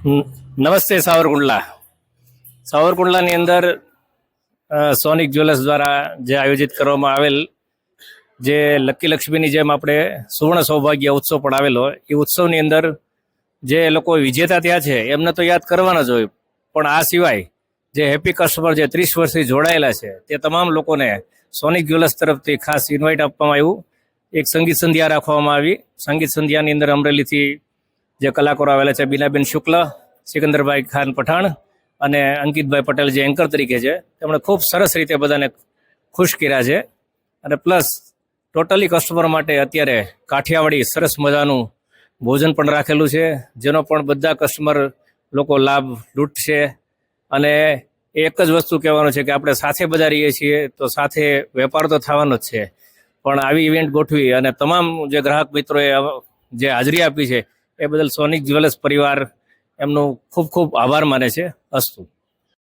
નમસ્તે સાવરકુંડલાની અંદર sonic jewellers દ્વારા જે આયોજિત કરવામાં આવેલ જે લકી લક્ષ્મીની જેમ આપણે સુવર્ણ સૌભાગ્ય ઉત્સવ પણ આવેલો એ ઉત્સવની અંદર જે લોકો વિજેતા થયા છે એમને તો યાદ કરવાના જ હોય, પણ આ સિવાય જે હેપી કસ્ટમર જે 30 વર્ષથી જોડાયેલા છે તે તમામ લોકોને સોનિક જ્વેલર્સ તરફથી ખાસ ઇન્વાઇટ આપવામાં આવ્યું. એક સંગીત સંધ્યા રાખવામાં આવી. સંગીત સંધ્યાની અંદર અમરેલીથી જે કલાકારો આવેલા છે, બીનાબેન શુક્લ, સિકંદરભાઈ ખાન પઠાણ અને અંકિતભાઈ પટેલ જે એન્કર તરીકે છે, તેમણે ખૂબ સરસ રીતે બધાને ખુશ કર્યા છે. અને પ્લસ ટોટલી કસ્ટમર માટે અત્યારે કાઠિયાવાડી સરસ મજાનું ભોજન પણ રાખેલું છે, જેનો પણ બધા કસ્ટમર લોકો લાભ લૂંટશે. અને એક જ વસ્તુ કહેવાનું છે કે આપણે સાથે બધા રહીએ છીએ તો સાથે વેપાર તો થવાનો જ છે, પણ આવી ઇવેન્ટ ગોઠવી અને તમામ જે ગ્રાહક મિત્રોએ જે હાજરી આપી છે એ બદલ સોનિક જ્વેલર્સ પરિવાર એમનું ખૂબ ખૂબ આભાર માને છે. અસ્તુ.